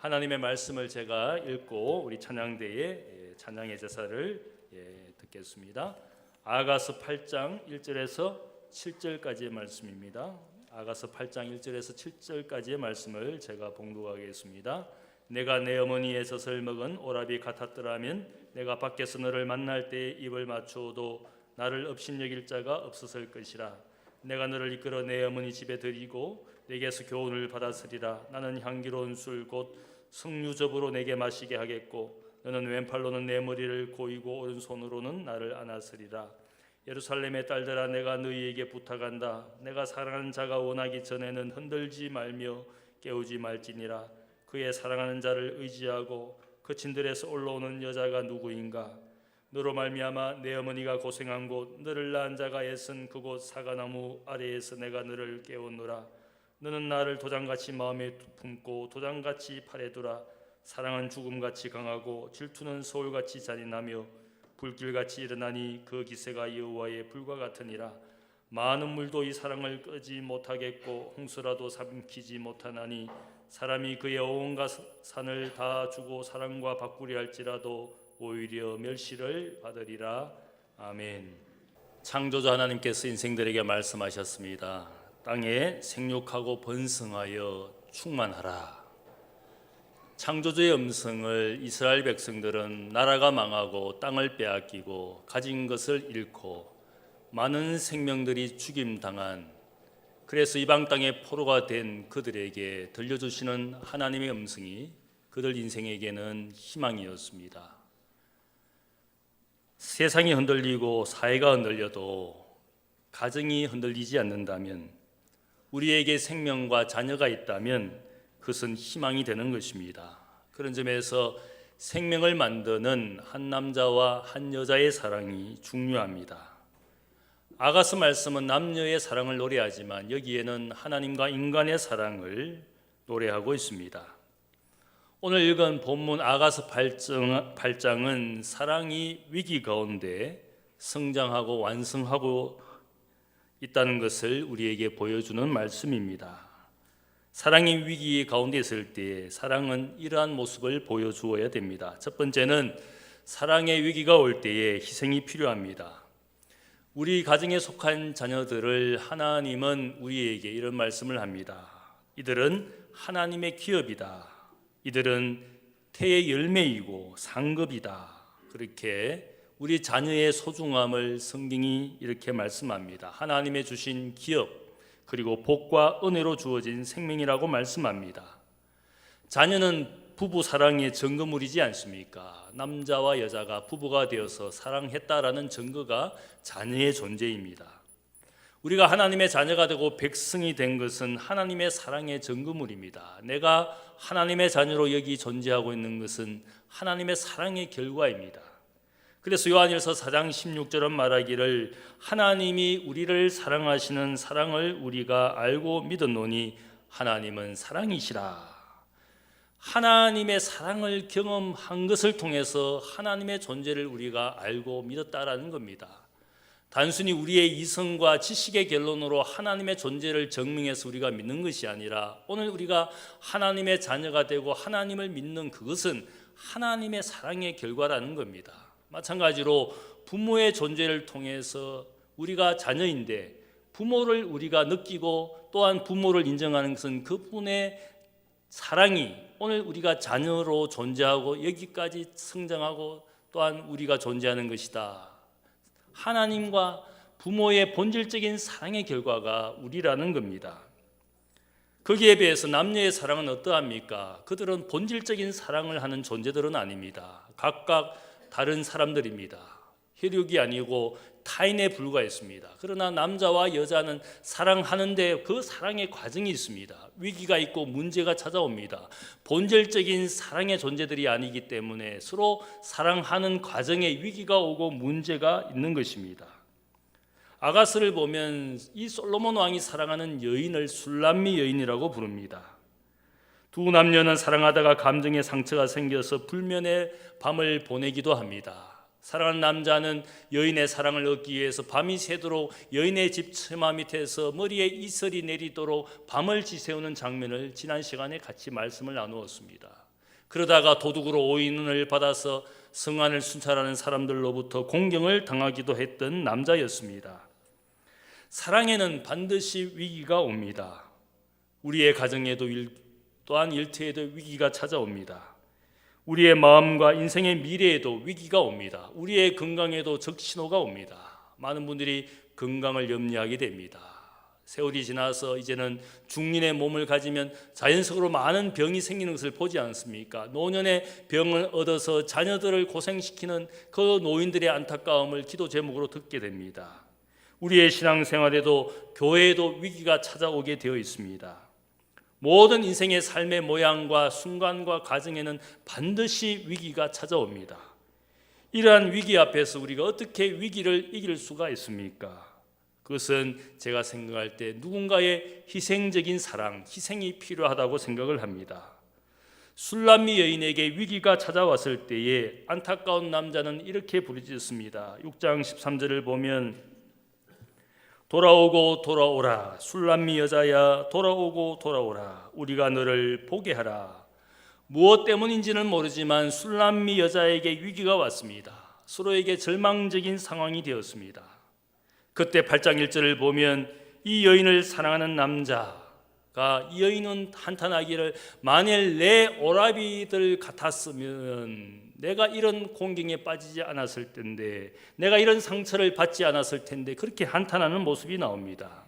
하나님의 말씀을 제가 읽고 우리 찬양대의 찬양의 제사를 듣겠습니다. 아가서 8장 1절에서 7절까지의 말씀입니다. 아가서 8장 1절에서 7절까지의 말씀을 제가 봉독하겠습니다. 내가 내 어머니의 젖을 먹은 오라비 같았더라면 내가 밖에서 너를 만날 때에 입을 맞추어도 나를 업신여길 자가 없었을 것이라. 내가 너를 이끌어 내 어머니 집에 들이고 내게서 교훈을 받았으리라. 나는 향기로운 술 곧 석류즙으로 내게 마시게 하겠고 너는 왼팔로는 내 머리를 고이고 오른손으로는 나를 안았으리라. 예루살렘의 딸들아, 내가 너희에게 부탁한다. 내가 사랑하는 자가 원하기 전에는 흔들지 말며 깨우지 말지니라. 그의 사랑하는 자를 의지하고 그 진들에서 올라오는 여자가 누구인가? 너로 말미암아 내 어머니가 고생한 곳, 너를 낳은 자가 애쓴 그곳 사과나무 아래에서 내가 너를 깨우노라. 너는 나를 도장같이 마음에 품고 도장같이 팔에 두라. 사랑은 죽음같이 강하고 질투는 서울같이 잔인하며 불길같이 일어나니 그 기세가 여호와의 불과 같으니라. 많은 물도 이 사랑을 끄지 못하겠고 홍수라도 삼키지 못하나니 사람이 그의 온갖 산을 다 주고 사랑과 바꾸려 할지라도 오히려 멸시를 받으리라. 아멘. 창조주 하나님께서 인생들에게 말씀하셨습니다. 땅에 생육하고 번성하여 충만하라. 창조주의 음성을 이스라엘 백성들은 나라가 망하고 땅을 빼앗기고 가진 것을 잃고 많은 생명들이 죽임당한, 그래서 이방 땅의 포로가 된 그들에게 들려주시는 하나님의 음성이 그들 인생에게는 희망이었습니다. 세상이 흔들리고 사회가 흔들려도 가정이 흔들리지 않는다면, 우리에게 생명과 자녀가 있다면 그것은 희망이 되는 것입니다. 그런 점에서 생명을 만드는 한 남자와 한 여자의 사랑이 중요합니다. 아가서 말씀은 남녀의 사랑을 노래하지만 여기에는 하나님과 인간의 사랑을 노래하고 있습니다. 오늘 읽은 본문 아가서 8장은 사랑이 위기 가운데 성장하고 완성하고 있다는 것을 우리에게 보여주는 말씀입니다. 사랑이 위기 가운데 있을 때 사랑은 이러한 모습을 보여주어야 됩니다. 첫 번째는 사랑의 위기가 올 때에 희생이 필요합니다. 우리 가정에 속한 자녀들을 하나님은 우리에게 이런 말씀을 합니다. 이들은 하나님의 기업이다. 이들은 태의 열매이고 상급이다. 그렇게 우리 자녀의 소중함을 성경이 이렇게 말씀합니다. 하나님의 주신 기업, 그리고 복과 은혜로 주어진 생명이라고 말씀합니다. 자녀는 부부 사랑의 증거물이지 않습니까? 남자와 여자가 부부가 되어서 사랑했다라는 증거가 자녀의 존재입니다. 우리가 하나님의 자녀가 되고 백성이 된 것은 하나님의 사랑의 증거물입니다. 내가 하나님의 자녀로 여기 존재하고 있는 것은 하나님의 사랑의 결과입니다. 그래서 요한일서 4장 16절은 말하기를 하나님이 우리를 사랑하시는 사랑을 우리가 알고 믿었노니 하나님은 사랑이시라. 하나님의 사랑을 경험한 것을 통해서 하나님의 존재를 우리가 알고 믿었다라는 겁니다. 단순히 우리의 이성과 지식의 결론으로 하나님의 존재를 증명해서 우리가 믿는 것이 아니라 오늘 우리가 하나님의 자녀가 되고 하나님을 믿는 그것은 하나님의 사랑의 결과라는 겁니다. 마찬가지로 부모의 존재를 통해서 우리가 자녀인데 부모를 우리가 느끼고 또한 부모를 인정하는 것은 그분의 사랑이 오늘 우리가 자녀로 존재하고 여기까지 성장하고 또한 우리가 존재하는 것이다. 하나님과 부모의 본질적인 사랑의 결과가 우리라는 겁니다. 거기에 비해서 남녀의 사랑은 어떠합니까? 그들은 본질적인 사랑을 하는 존재들은 아닙니다. 각각 다른 사람들입니다. 혈육이 아니고 타인에 불과했습니다. 그러나 남자와 여자는 사랑하는데 그 사랑의 과정이 있습니다. 위기가 있고 문제가 찾아옵니다. 본질적인 사랑의 존재들이 아니기 때문에 서로 사랑하는 과정에 위기가 오고 문제가 있는 것입니다. 아가스를 보면 이 솔로몬 왕이 사랑하는 여인을 술람미 여인이라고 부릅니다. 두 남녀는 사랑하다가 감정의 상처가 생겨서 불면의 밤을 보내기도 합니다. 사랑하는 남자는 여인의 사랑을 얻기 위해서 밤이 새도록 여인의 집 처마 밑에서 머리에 이슬이 내리도록 밤을 지새우는 장면을 지난 시간에 같이 말씀을 나누었습니다. 그러다가 도둑으로 오인을 받아서 성안을 순찰하는 사람들로부터 공경을 당하기도 했던 남자였습니다. 사랑에는 반드시 위기가 옵니다. 우리의 가정에도 또한 일터에도 위기가 찾아옵니다. 우리의 마음과 인생의 미래에도 위기가 옵니다. 우리의 건강에도 적신호가 옵니다. 많은 분들이 건강을 염려하게 됩니다. 세월이 지나서 이제는 중년의 몸을 가지면 자연적으로 많은 병이 생기는 것을 보지 않습니까? 노년의 병을 얻어서 자녀들을 고생시키는 그 노인들의 안타까움을 기도 제목으로 듣게 됩니다. 우리의 신앙생활에도 교회에도 위기가 찾아오게 되어 있습니다. 모든 인생의 삶의 모양과 순간과 과정에는 반드시 위기가 찾아옵니다. 이러한 위기 앞에서 우리가 어떻게 위기를 이길 수가 있습니까? 그것은 제가 생각할 때 누군가의 희생적인 사랑, 희생이 필요하다고 생각을 합니다. 술람미 여인에게 위기가 찾아왔을 때에 안타까운 남자는 이렇게 부르짖습니다. 6장 13절을 보면 돌아오고 돌아오라 술람미 여자야 돌아오고 돌아오라 우리가 너를 보게 하라. 무엇 때문인지는 모르지만 술람미 여자에게 위기가 왔습니다. 서로에게 절망적인 상황이 되었습니다. 그때 8장 1절을 보면 이 여인을 사랑하는 남자가 이 여인은 한탄하기를 만일 내 오라비들 같았으면 내가 이런 공경에 빠지지 않았을 텐데 내가 이런 상처를 받지 않았을 텐데 그렇게 한탄하는 모습이 나옵니다.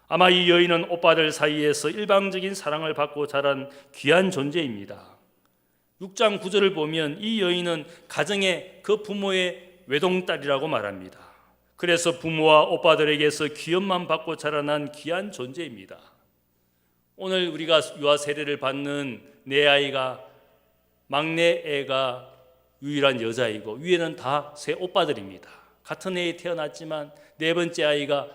아마 이 여인은 오빠들 사이에서 일방적인 사랑을 받고 자란 귀한 존재입니다. 6장 9절을 보면 이 여인은 가정의 그 부모의 외동딸이라고 말합니다. 그래서 부모와 오빠들에게서 귀염만 받고 자라난 귀한 존재입니다. 오늘 우리가 유아 세례를 받는 내 아이가 막내 애가 유일한 여자이고 위에는 다 세 오빠들입니다. 같은 해에 태어났지만 네 번째 아이가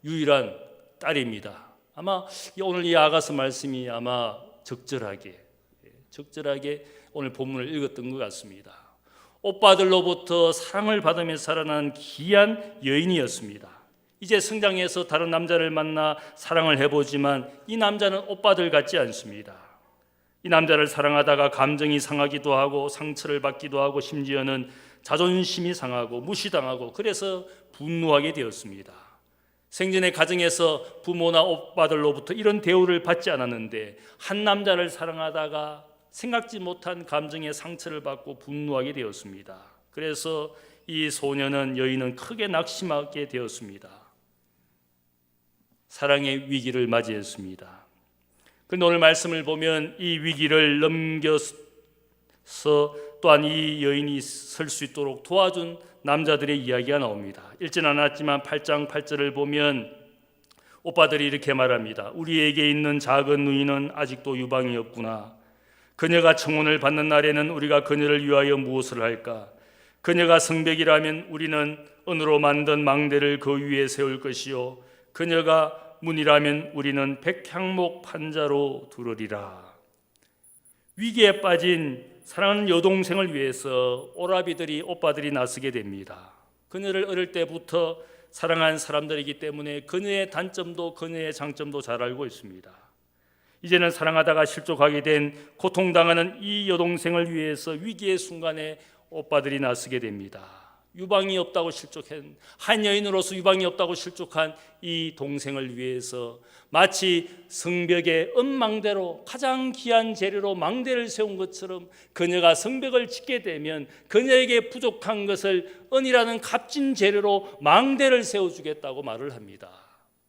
유일한 딸입니다. 아마 오늘 이 아가서 말씀이 아마 적절하게 오늘 본문을 읽었던 것 같습니다. 오빠들로부터 사랑을 받으며 살아난 귀한 여인이었습니다. 이제 성장해서 다른 남자를 만나 사랑을 해보지만 이 남자는 오빠들 같지 않습니다. 이 남자를 사랑하다가 감정이 상하기도 하고 상처를 받기도 하고 심지어는 자존심이 상하고 무시당하고 그래서 분노하게 되었습니다. 생전의 가정에서 부모나 오빠들로부터 이런 대우를 받지 않았는데 한 남자를 사랑하다가 생각지 못한 감정의 상처를 받고 분노하게 되었습니다. 그래서 이 소녀는 여인은 크게 낙심하게 되었습니다. 사랑의 위기를 맞이했습니다. 그런데 오늘 말씀을 보면 이 위기를 넘겨서 또한 이 여인이 설 수 있도록 도와준 남자들의 이야기가 나옵니다. 읽진 않았지만 8장 8절을 보면 오빠들이 이렇게 말합니다. 우리에게 있는 작은 누이는 아직도 유방이 없구나. 그녀가 청혼을 받는 날에는 우리가 그녀를 위하여 무엇을 할까? 그녀가 성벽이라면 우리는 은으로 만든 망대를 그 위에 세울 것이요 그녀가 문이라면 우리는 백향목 판자로 두르리라. 위기에 빠진 사랑하는 여동생을 위해서 오라비들이 오빠들이 나서게 됩니다. 그녀를 어릴 때부터 사랑한 사람들이기 때문에 그녀의 단점도 그녀의 장점도 잘 알고 있습니다. 이제는 사랑하다가 실족하게 된 고통당하는 이 여동생을 위해서 위기의 순간에 오빠들이 나서게 됩니다. 유방이 없다고 실족한 한 여인으로서 유방이 없다고 실족한 이 동생을 위해서 마치 성벽의 은망대로 가장 귀한 재료로 망대를 세운 것처럼 그녀가 성벽을 짓게 되면 그녀에게 부족한 것을 은이라는 값진 재료로 망대를 세워주겠다고 말을 합니다.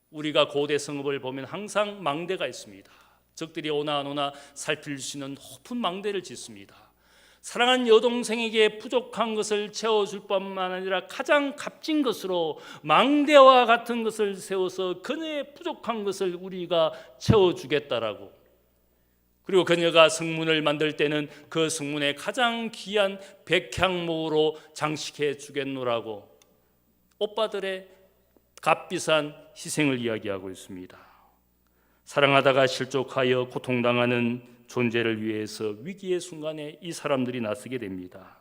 우리가 고대 성읍을 보면 항상 망대가 있습니다. 적들이 오나 안 오나 살필 수 있는 높은 망대를 짓습니다. 사랑한 여동생에게 부족한 것을 채워줄 뿐만 아니라 가장 값진 것으로 망대와 같은 것을 세워서 그녀의 부족한 것을 우리가 채워주겠다라고. 그리고 그녀가 성문을 만들 때는 그 성문에 가장 귀한 백향목으로 장식해 주겠노라고 오빠들의 값비싼 희생을 이야기하고 있습니다. 사랑하다가 실족하여 고통당하는 존재를 위해서 위기의 순간에 이 사람들이 나서게 됩니다.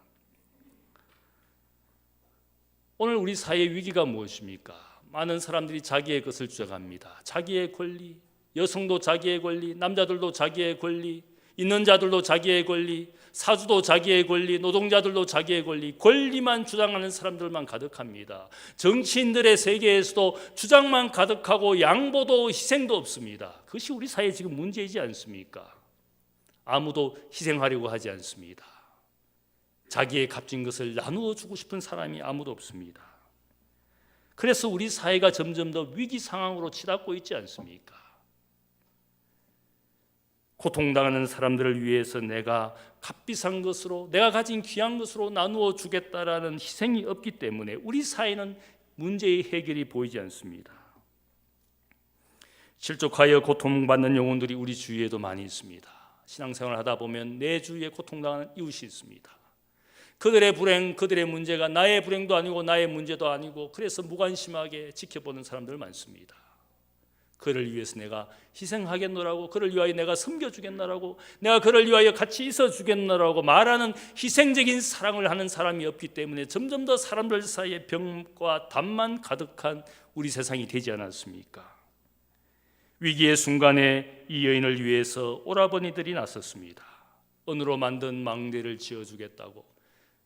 오늘 우리 사회의 위기가 무엇입니까? 많은 사람들이 자기의 것을 주장합니다. 자기의 권리, 여성도 자기의 권리, 남자들도 자기의 권리, 있는 자들도 자기의 권리, 사주도 자기의 권리, 노동자들도 자기의 권리, 권리만 주장하는 사람들만 가득합니다. 정치인들의 세계에서도 주장만 가득하고 양보도 희생도 없습니다. 그것이 우리 사회의 지금 문제이지 않습니까? 아무도 희생하려고 하지 않습니다. 자기의 값진 것을 나누어 주고 싶은 사람이 아무도 없습니다. 그래서 우리 사회가 점점 더 위기 상황으로 치닫고 있지 않습니까? 고통당하는 사람들을 위해서 내가 값비싼 것으로, 내가 가진 귀한 것으로 나누어 주겠다라는 희생이 없기 때문에 우리 사회는 문제의 해결이 보이지 않습니다. 실족하여 고통받는 영혼들이 우리 주위에도 많이 있습니다. 신앙생활을 하다 보면 내 주위에 고통당하는 이웃이 있습니다. 그들의 불행, 그들의 문제가 나의 불행도 아니고 나의 문제도 아니고, 그래서 무관심하게 지켜보는 사람들 많습니다. 그를 위해서 내가 희생하겠노라고, 그를 위하여 내가 섬겨주겠노라고, 내가 그를 위하여 같이 있어주겠노라고 말하는 희생적인 사랑을 하는 사람이 없기 때문에 점점 더 사람들 사이에 병과 담만 가득한 우리 세상이 되지 않았습니까? 위기의 순간에 이 여인을 위해서 오라버니들이 나섰습니다. 은으로 만든 망대를 지어주겠다고,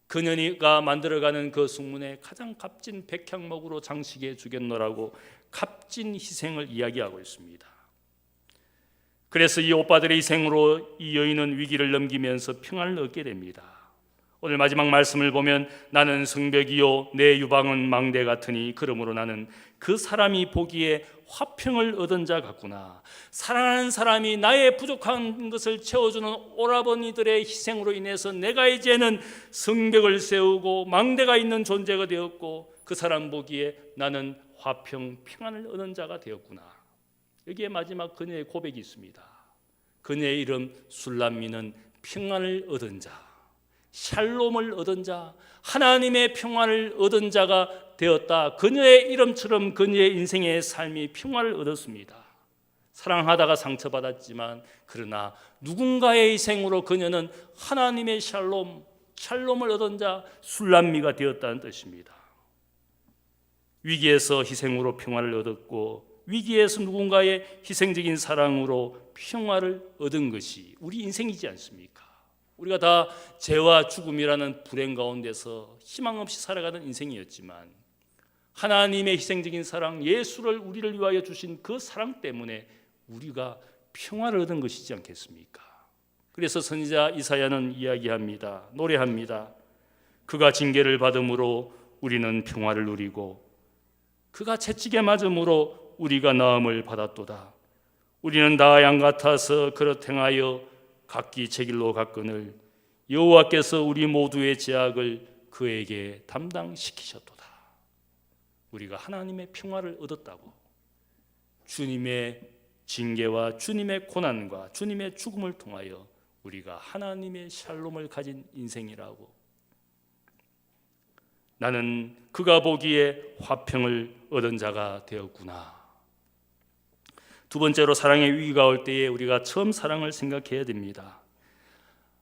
그녀가 만들어가는 그 숙문에 가장 값진 백향목으로 장식해 주겠노라고 값진 희생을 이야기하고 있습니다. 그래서 이 오빠들의 희생으로 이 여인은 위기를 넘기면서 평안을 얻게 됩니다. 오늘 마지막 말씀을 보면 나는 성벽이요 내 유방은 망대 같으니 그러므로 나는 그 사람이 보기에 화평을 얻은 자 같구나. 사랑하는 사람이 나의 부족한 것을 채워주는 오라버니들의 희생으로 인해서 내가 이제는 성벽을 세우고 망대가 있는 존재가 되었고, 그 사람 보기에 나는 화평, 평안을 얻은 자가 되었구나. 여기에 마지막 그녀의 고백이 있습니다. 그녀의 이름 술람미는 평안을 얻은 자, 샬롬을 얻은 자, 하나님의 평안을 얻은 자가 되었다. 그녀의 이름처럼 그녀의 인생의 삶이 평안을 얻었습니다. 사랑하다가 상처받았지만 그러나 누군가의 희생으로 그녀는 하나님의 샬롬을 얻은 자, 술람미가 되었다는 뜻입니다. 위기에서 희생으로 평화를 얻었고, 위기에서 누군가의 희생적인 사랑으로 평화를 얻은 것이 우리 인생이지 않습니까? 우리가 다 죄와 죽음이라는 불행 가운데서 희망 없이 살아가는 인생이었지만, 하나님의 희생적인 사랑, 예수를 우리를 위하여 주신 그 사랑 때문에 우리가 평화를 얻은 것이지 않겠습니까? 그래서 선지자 이사야는 이야기합니다. 노래합니다. 그가 징계를 받음으로 우리는 평화를 누리고 그가 채찍에 맞음으로 우리가 나음을 받았도다. 우리는 다 양 같아서 그렇 행하여 각기 제 길로 갔거늘 여호와께서 우리 모두의 죄악을 그에게 담당시키셨도다. 우리가 하나님의 평화를 얻었다고, 주님의 징계와 주님의 고난과 주님의 죽음을 통하여 우리가 하나님의 샬롬을 가진 인생이라고, 나는 그가 보기에 화평을 얻은 자가 되었구나. 두 번째로 사랑의 위기가 올 때에 우리가 처음 사랑을 생각해야 됩니다.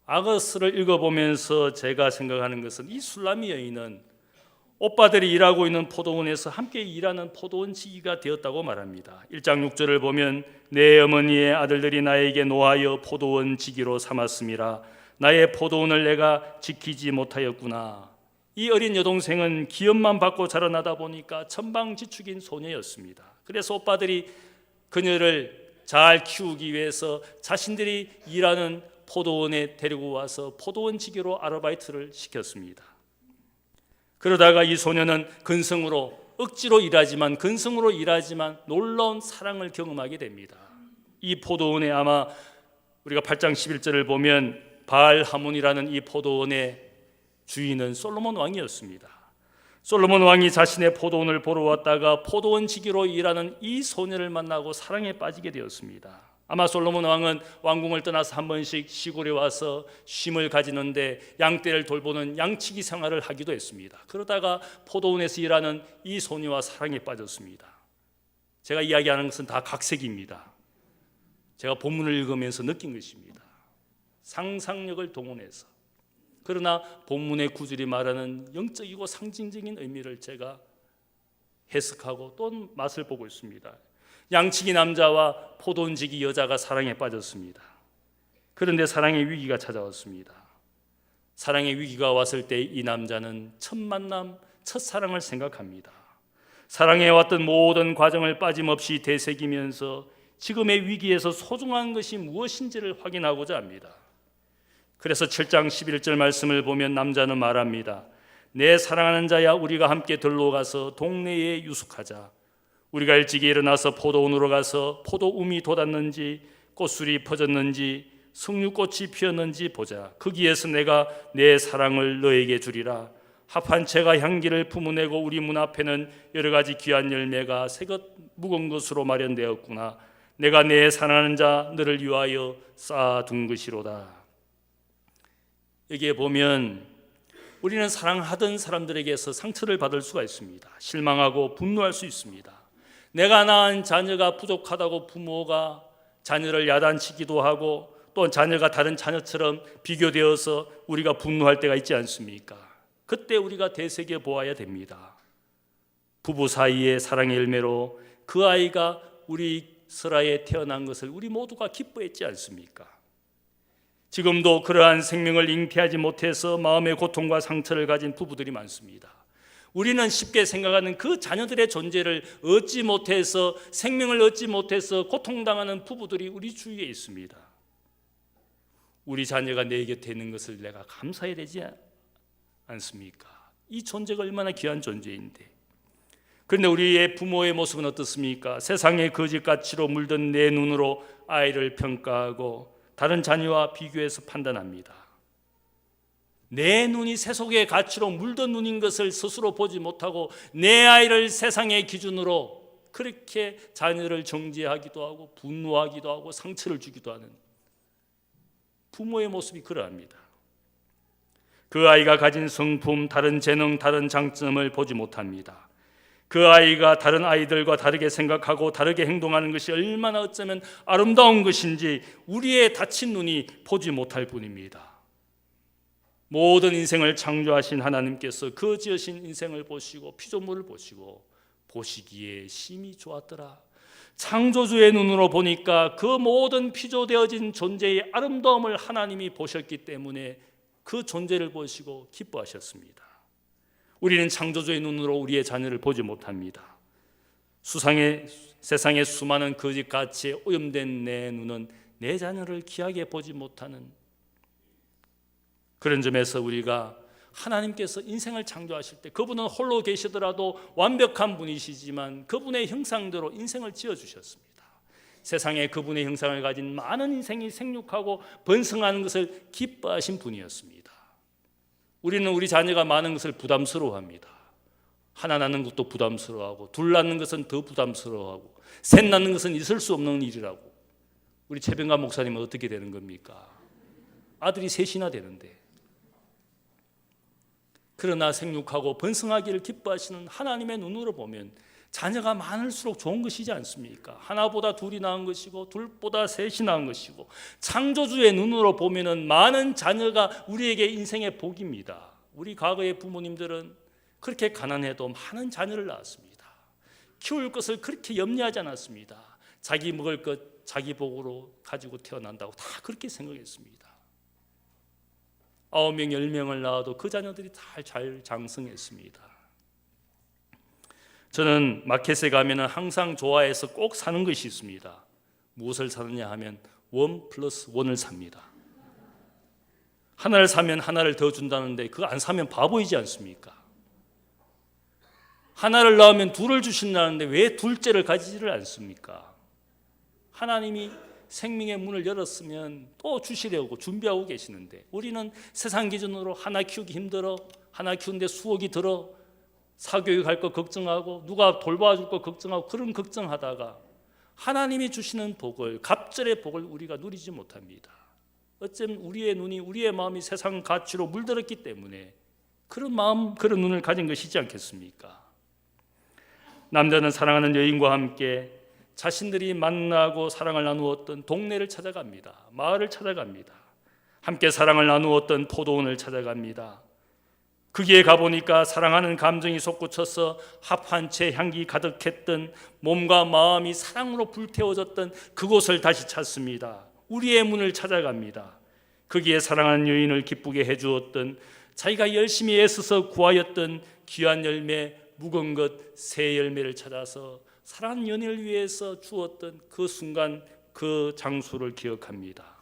아거스를 읽어보면서 제가 생각하는 것은 이 술람미 여인은 오빠들이 일하고 있는 포도원에서 함께 일하는 포도원 지기가 되었다고 말합니다. 1장 6절을 보면 내 어머니의 아들들이 나에게 노하여 포도원 지기로 삼았음이라. 나의 포도원을 내가 지키지 못하였구나. 이 어린 여동생은 기업만 받고 자라나다 보니까 천방지축인 소녀였습니다. 그래서 오빠들이 그녀를 잘 키우기 위해서 자신들이 일하는 포도원에 데리고 와서 포도원 지기로 아르바이트를 시켰습니다. 그러다가 이 소녀는 억지로 일하지만 놀라운 사랑을 경험하게 됩니다. 이 포도원에 아마 우리가 8장 11절을 보면 바알 하몬이라는 이 포도원의 주인은 솔로몬 왕이었습니다. 솔로몬 왕이 자신의 포도원을 보러 왔다가 포도원 지기로 일하는 이 소녀를 만나고 사랑에 빠지게 되었습니다. 아마 솔로몬 왕은 왕궁을 떠나서 한 번씩 시골에 와서 쉼을 가지는데 양떼를 돌보는 양치기 생활을 하기도 했습니다. 그러다가 포도원에서 일하는 이 소녀와 사랑에 빠졌습니다. 제가 이야기하는 것은 다 각색입니다. 제가 본문을 읽으면서 느낀 것입니다. 상상력을 동원해서. 그러나 본문의 구절이 말하는 영적이고 상징적인 의미를 제가 해석하고 또 맛을 보고 있습니다. 양치기 남자와 포도원지기 여자가 사랑에 빠졌습니다. 그런데 사랑의 위기가 찾아왔습니다. 사랑의 위기가 왔을 때 이 남자는 첫 만남, 첫사랑을 생각합니다. 사랑해왔던 모든 과정을 빠짐없이 되새기면서 지금의 위기에서 소중한 것이 무엇인지를 확인하고자 합니다. 그래서 7장 11절 말씀을 보면 남자는 말합니다. 내 사랑하는 자야, 우리가 함께 들로 가서 동네에 유숙하자. 우리가 일찍이 일어나서 포도원으로 가서 포도움이 돋았는지 꽃술이 퍼졌는지 석류꽃이 피었는지 보자. 거기에서 내가 내 사랑을 너에게 주리라. 합한 채가 향기를 품어내고 우리 문 앞에는 여러 가지 귀한 열매가 새것 묵은 것으로 마련되었구나. 내가 내 사랑하는 자 너를 위하여 쌓아둔 것이로다. 여기에 보면 우리는 사랑하던 사람들에게서 상처를 받을 수가 있습니다. 실망하고 분노할 수 있습니다. 내가 낳은 자녀가 부족하다고 부모가 자녀를 야단치기도 하고 또 자녀가 다른 자녀처럼 비교되어서 우리가 분노할 때가 있지 않습니까? 그때 우리가 되새겨 보아야 됩니다. 부부 사이의 사랑의 열매로 그 아이가 우리 슬하에 태어난 것을 우리 모두가 기뻐했지 않습니까? 지금도 그러한 생명을 잉태하지 못해서 마음의 고통과 상처를 가진 부부들이 많습니다. 우리는 쉽게 생각하는 그 자녀들의 존재를 얻지 못해서, 생명을 얻지 못해서 고통당하는 부부들이 우리 주위에 있습니다. 우리 자녀가 내 곁에 있는 것을 내가 감사해야 되지 않습니까? 이 존재가 얼마나 귀한 존재인데. 그런데 우리의 부모의 모습은 어떻습니까? 세상의 거짓가치로 물든 내 눈으로 아이를 평가하고 다른 자녀와 비교해서 판단합니다. 내 눈이 세속의 가치로 물든 눈인 것을 스스로 보지 못하고 내 아이를 세상의 기준으로 그렇게 자녀를 정죄하기도 하고 분노하기도 하고 상처를 주기도 하는 부모의 모습이 그러합니다. 그 아이가 가진 성품, 다른 재능, 다른 장점을 보지 못합니다. 그 아이가 다른 아이들과 다르게 생각하고 다르게 행동하는 것이 얼마나 어쩌면 아름다운 것인지 우리의 다친 눈이 보지 못할 뿐입니다. 모든 인생을 창조하신 하나님께서 그 지으신 인생을 보시고 피조물을 보시고 보시기에 심히 좋았더라. 창조주의 눈으로 보니까 그 모든 피조되어진 존재의 아름다움을 하나님이 보셨기 때문에 그 존재를 보시고 기뻐하셨습니다. 우리는 창조주의 눈으로 우리의 자녀를 보지 못합니다. 세상의 수많은 거짓가치에 오염된 내 눈은 내 자녀를 귀하게 보지 못하는 그런 점에서 우리가 하나님께서 인생을 창조하실 때 그분은 홀로 계시더라도 완벽한 분이시지만 그분의 형상대로 인생을 지어주셨습니다. 세상에 그분의 형상을 가진 많은 인생이 생육하고 번성하는 것을 기뻐하신 분이었습니다. 우리는 우리 자녀가 많은 것을 부담스러워합니다. 하나 낳는 것도 부담스러워하고 둘 낳는 것은 더 부담스러워하고 셋 낳는 것은 있을 수 없는 일이라고. 우리 최병관 목사님은 어떻게 되는 겁니까? 아들이 셋이나 되는데. 그러나 생육하고 번성하기를 기뻐하시는 하나님의 눈으로 보면 자녀가 많을수록 좋은 것이지 않습니까? 하나보다 둘이 낳은 것이고 둘보다 셋이 낳은 것이고 창조주의 눈으로 보면 많은 자녀가 우리에게 인생의 복입니다. 우리 과거의 부모님들은 그렇게 가난해도 많은 자녀를 낳았습니다. 키울 것을 그렇게 염려하지 않았습니다. 자기 먹을 것 자기 복으로 가지고 태어난다고 다 그렇게 생각했습니다. 9명, 10명을 낳아도 그 자녀들이 다 잘 장성했습니다. 저는 마켓에 가면 항상 좋아해서 꼭 사는 것이 있습니다. 무엇을 사느냐 하면 1+1을 삽니다. 하나를 사면 하나를 더 준다는데 그거 안 사면 바보이지 않습니까? 하나를 낳으면 둘을 주신다는데 왜 둘째를 가지지를 않습니까? 하나님이 생명의 문을 열었으면 또 주시려고 준비하고 계시는데 우리는 세상 기준으로 하나 키우기 힘들어, 하나 키우는데 수억이 들어, 사교육할 거 걱정하고 누가 돌봐줄 거 걱정하고 그런 걱정하다가 하나님이 주시는 복을, 갑절의 복을 우리가 누리지 못합니다. 어쩌면 우리의 눈이, 우리의 마음이 세상 가치로 물들었기 때문에 그런 마음, 그런 눈을 가진 것이지 않겠습니까? 남자는 사랑하는 여인과 함께 자신들이 만나고 사랑을 나누었던 동네를 찾아갑니다. 마을을 찾아갑니다. 함께 사랑을 나누었던 포도원을 찾아갑니다. 거기에 가보니까 사랑하는 감정이 솟구쳐서 합한 채 향기 가득했던 몸과 마음이 사랑으로 불태워졌던 그곳을 다시 찾습니다. 우리의 문을 찾아갑니다. 거기에 사랑하는 여인을 기쁘게 해주었던, 자기가 열심히 애써서 구하였던 귀한 열매, 묵은 것 새 열매를 찾아서 사랑하는 연인을 위해서 주었던 그 순간, 그 장소를 기억합니다.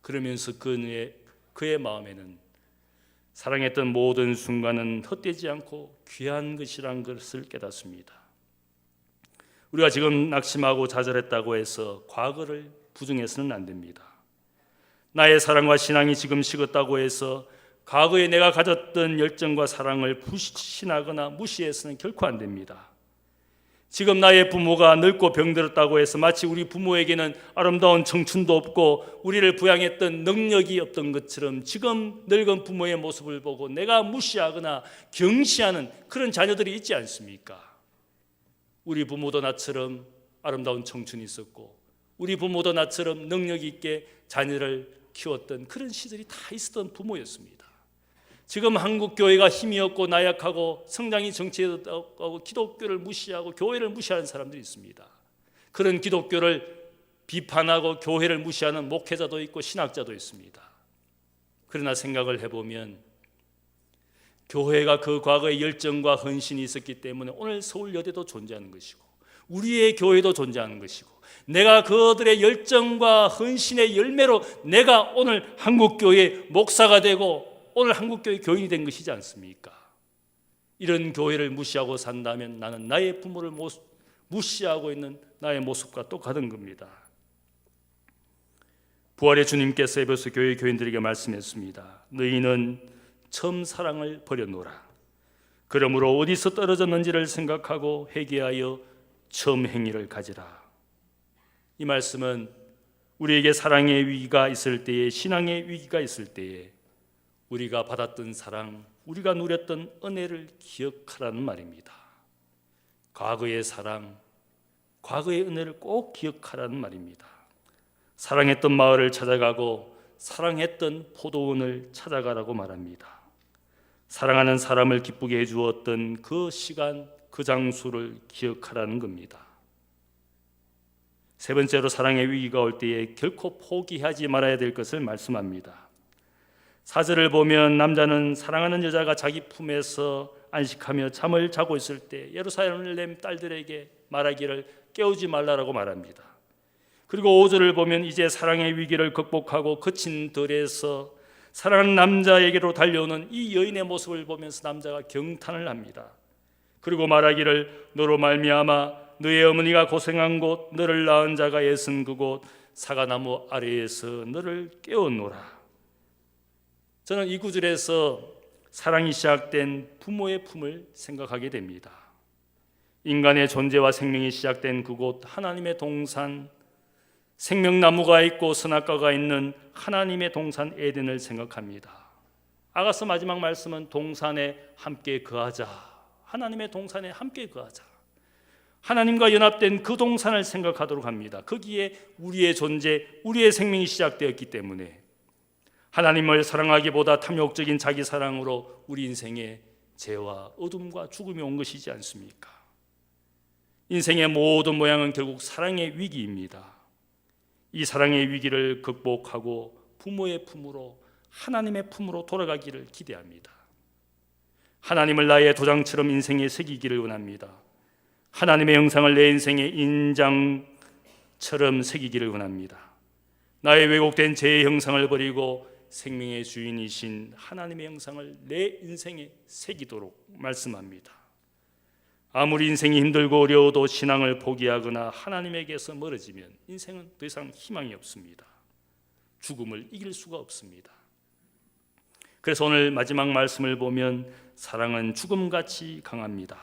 그러면서 그의 마음에는 사랑했던 모든 순간은 헛되지 않고 귀한 것이란 것을 깨닫습니다. 우리가 지금 낙심하고 좌절했다고 해서 과거를 부정해서는 안 됩니다. 나의 사랑과 신앙이 지금 식었다고 해서 과거에 내가 가졌던 열정과 사랑을 불신하거나 무시해서는 결코 안 됩니다. 지금 나의 부모가 늙고 병들었다고 해서 마치 우리 부모에게는 아름다운 청춘도 없고 우리를 부양했던 능력이 없던 것처럼 지금 늙은 부모의 모습을 보고 내가 무시하거나 경시하는 그런 자녀들이 있지 않습니까? 우리 부모도 나처럼 아름다운 청춘이 있었고 우리 부모도 나처럼 능력 있게 자녀를 키웠던 그런 시절이 다 있었던 부모였습니다. 지금 한국 교회가 힘이 없고 나약하고 성장이 정체하고 기독교를 무시하고 교회를 무시하는 사람들이 있습니다. 그런 기독교를 비판하고 교회를 무시하는 목회자도 있고 신학자도 있습니다. 그러나 생각을 해보면 교회가 그 과거의 열정과 헌신이 있었기 때문에 오늘 서울여대도 존재하는 것이고 우리의 교회도 존재하는 것이고 내가 그들의 열정과 헌신의 열매로 내가 오늘 한국교회 목사가 되고 오늘 한국교회 교인이 된 것이지 않습니까? 이런 교회를 무시하고 산다면 나는 나의 부모를 무시하고 있는 나의 모습과 똑같은 겁니다. 부활의 주님께서 에베소 교회 교인들에게 말씀했습니다. 너희는 처음 사랑을 버려놓으라. 그러므로 어디서 떨어졌는지를 생각하고 회개하여 처음 행위를 가지라. 이 말씀은 우리에게 사랑의 위기가 있을 때에, 신앙의 위기가 있을 때에 우리가 받았던 사랑, 우리가 누렸던 은혜를 기억하라는 말입니다. 과거의 사랑, 과거의 은혜를 꼭 기억하라는 말입니다. 사랑했던 마을을 찾아가고 사랑했던 포도원을 찾아가라고 말합니다. 사랑하는 사람을 기쁘게 해주었던 그 시간, 그 장소를 기억하라는 겁니다. 세 번째로 사랑의 위기가 올 때에 결코 포기하지 말아야 될 것을 말씀합니다. 4절을 보면 남자는 사랑하는 여자가 자기 품에서 안식하며 잠을 자고 있을 때 예루살렘 딸들에게 말하기를 깨우지 말라라고 말합니다. 그리고 5절을 보면 이제 사랑의 위기를 극복하고 그친 들에서 사랑하는 남자에게로 달려오는 이 여인의 모습을 보면서 남자가 경탄을 합니다. 그리고 말하기를 너로 말미암아 너의 어머니가 고생한 곳, 너를 낳은 자가 애쓴 그곳 사과나무 아래에서 너를 깨웠노라. 저는 이 구절에서 사랑이 시작된 부모의 품을 생각하게 됩니다. 인간의 존재와 생명이 시작된 그곳 하나님의 동산, 생명나무가 있고 선악과가 있는 하나님의 동산 에덴을 생각합니다. 아가서 마지막 말씀은 동산에 함께 거하자, 하나님의 동산에 함께 거하자, 하나님과 연합된 그 동산을 생각하도록 합니다. 거기에 우리의 존재, 우리의 생명이 시작되었기 때문에 하나님을 사랑하기보다 탐욕적인 자기 사랑으로 우리 인생에 죄와 어둠과 죽음이 온 것이지 않습니까? 인생의 모든 모양은 결국 사랑의 위기입니다. 이 사랑의 위기를 극복하고 부모의 품으로, 하나님의 품으로 돌아가기를 기대합니다. 하나님을 나의 도장처럼 인생에 새기기를 원합니다. 하나님의 형상을 내 인생의 인장처럼 새기기를 원합니다. 나의 왜곡된 죄의 형상을 버리고 생명의 주인이신 하나님의 형상을 내 인생에 새기도록 말씀합니다. 아무리 인생이 힘들고 어려워도 신앙을 포기하거나 하나님에게서 멀어지면 인생은 더 이상 희망이 없습니다. 죽음을 이길 수가 없습니다. 그래서 오늘 마지막 말씀을 보면 사랑은 죽음같이 강합니다.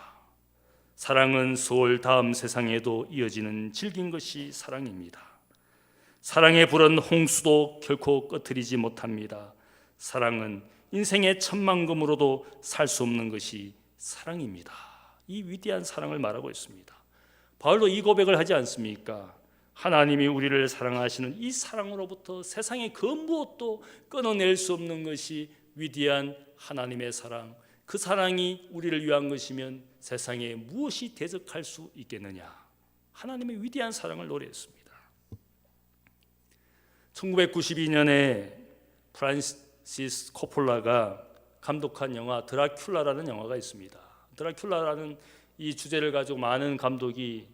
사랑은 수월 다음 세상에도 이어지는 질긴 것이 사랑입니다. 사랑의 불은 홍수도 결코 꺼트리지 못합니다. 사랑은 인생의 천만금으로도 살 수 없는 것이 사랑입니다. 이 위대한 사랑을 말하고 있습니다. 바울도 이 고백을 하지 않습니까? 하나님이 우리를 사랑하시는 이 사랑으로부터 세상의 그 무엇도 끊어낼 수 없는 것이 위대한 하나님의 사랑, 그 사랑이 우리를 위한 것이면 세상에 무엇이 대적할 수 있겠느냐? 하나님의 위대한 사랑을 노래했습니다. 1992년에 프란시스 코폴라가 감독한 영화 드라큘라라는 영화가 있습니다. 드라큘라라는 이 주제를 가지고 많은 감독이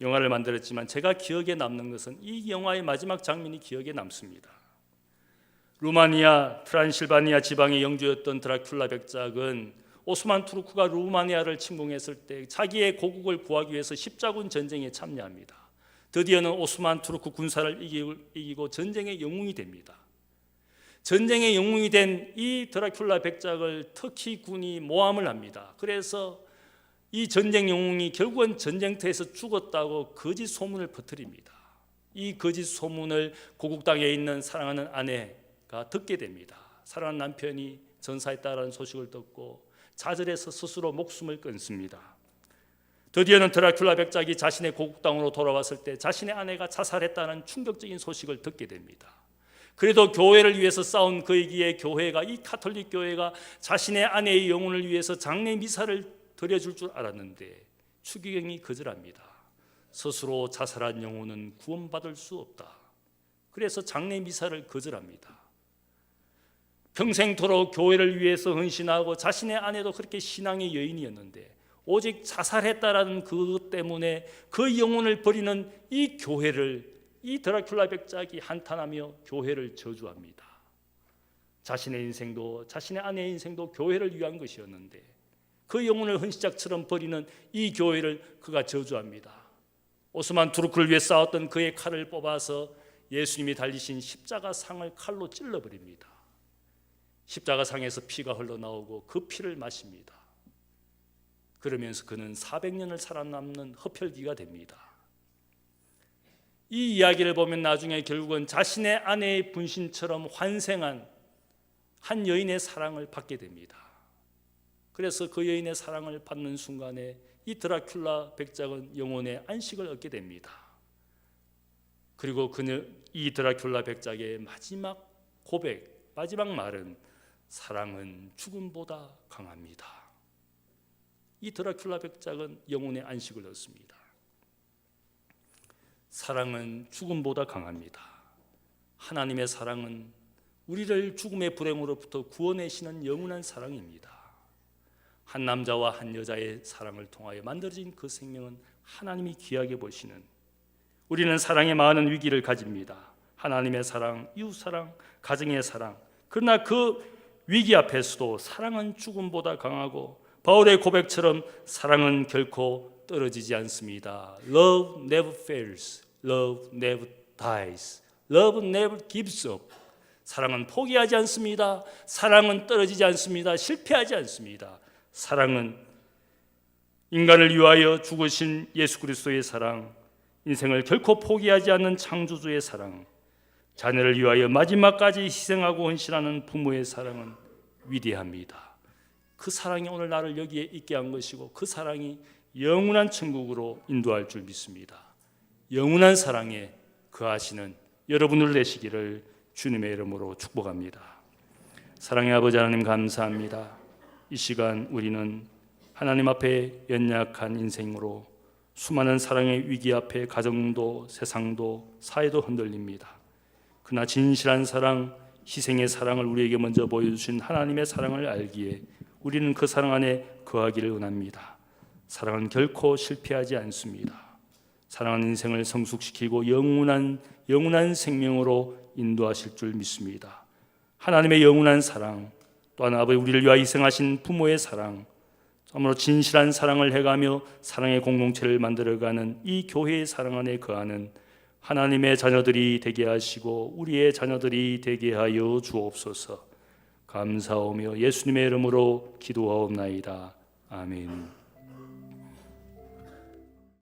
영화를 만들었지만 제가 기억에 남는 것은 이 영화의 마지막 장면이 기억에 남습니다. 루마니아 트란실바니아 지방의 영주였던 드라큘라 백작은 오스만 투르크가 루마니아를 침공했을 때 자기의 고국을 구하기 위해서 십자군 전쟁에 참여합니다. 드디어는 오스만 투르크 군사를 이기고 전쟁의 영웅이 됩니다. 전쟁의 영웅이 된 이 드라큘라 백작을 터키 군이 모함을 합니다. 그래서 이 전쟁 영웅이 결국은 전쟁터에서 죽었다고 거짓 소문을 퍼뜨립니다. 이 거짓 소문을 고국 땅에 있는 사랑하는 아내가 듣게 됩니다. 사랑하는 남편이 전사했다라는 소식을 듣고 좌절해서 스스로 목숨을 끊습니다. 드디어는 드라큘라 백작이 자신의 고국 땅으로 돌아왔을 때 자신의 아내가 자살했다는 충격적인 소식을 듣게 됩니다. 그래도 교회를 위해서 싸운 그에게 교회가, 이 카톨릭 교회가 자신의 아내의 영혼을 위해서 장례 미사를 드려줄 줄 알았는데 추기경이 거절합니다. 스스로 자살한 영혼은 구원받을 수 없다. 그래서 장례 미사를 거절합니다. 평생토록 교회를 위해서 헌신하고 자신의 아내도 그렇게 신앙의 여인이었는데 오직 자살했다라는 그것 때문에 그 영혼을 버리는 이 교회를, 이 드라큘라 백작이 한탄하며 교회를 저주합니다. 자신의 인생도 자신의 아내의 인생도 교회를 위한 것이었는데 그 영혼을 헌시작처럼 버리는 이 교회를 그가 저주합니다. 오스만 투르크를 위해 싸웠던 그의 칼을 뽑아서 예수님이 달리신 십자가 상을 칼로 찔러버립니다. 십자가 상에서 피가 흘러나오고 그 피를 마십니다. 그러면서 그는 400년을 살아남는 흡혈귀가 됩니다. 이 이야기를 보면 나중에 결국은 자신의 아내의 분신처럼 환생한 한 여인의 사랑을 받게 됩니다. 그래서 그 여인의 사랑을 받는 순간에 이 드라큘라 백작은 영혼의 안식을 얻게 됩니다. 그리고 이 드라큘라 백작의 마지막 고백, 마지막 말은 사랑은 죽음보다 강합니다. 이 드라큘라 백작은 영혼의 안식을 얻습니다. 사랑은 죽음보다 강합니다. 하나님의 사랑은 우리를 죽음의 불행으로부터 구원하시는 영원한 사랑입니다. 한 남자와 한 여자의 사랑을 통하여 만들어진 그 생명은 하나님이 귀하게 보시는, 우리는 사랑에 많은 위기를 가집니다. 하나님의 사랑, 이웃 사랑, 가정의 사랑. 그러나 그 위기 앞에서도 사랑은 죽음보다 강하고 바울의 고백처럼 사랑은 결코 떨어지지 않습니다. Love never fails. Love never dies. Love never gives up. 사랑은 포기하지 않습니다. 사랑은 떨어지지 않습니다. 실패하지 않습니다. 사랑은 인간을 위하여 죽으신 예수 그리스도의 사랑, 인생을 결코 포기하지 않는 창조주의 사랑, 자녀를 위하여 마지막까지 희생하고 헌신하는 부모의 사랑은 위대합니다. 그 사랑이 오늘 나를 여기에 있게 한 것이고 그 사랑이 영원한 천국으로 인도할 줄 믿습니다. 영원한 사랑에 거하시는 여러분들 되시기를 주님의 이름으로 축복합니다. 사랑의 아버지 하나님 감사합니다. 이 시간 우리는 하나님 앞에 연약한 인생으로 수많은 사랑의 위기 앞에 가정도 세상도 사회도 흔들립니다. 그러나 진실한 사랑, 희생의 사랑을 우리에게 먼저 보여주신 하나님의 사랑을 알기에 우리는 그 사랑 안에 거하기를 원합니다. 사랑은 결코 실패하지 않습니다. 사랑은 인생을 성숙시키고 영원한 생명으로 인도하실 줄 믿습니다. 하나님의 영원한 사랑, 또한 아버지 우리를 위하여 희생하신 부모의 사랑, 참으로 진실한 사랑을 해가며 사랑의 공동체를 만들어가는 이 교회의 사랑 안에 거하는 하나님의 자녀들이 되게 하시고 우리의 자녀들이 되게 하여 주옵소서. 감사하며 예수님의 이름으로 기도하옵나이다. 아멘.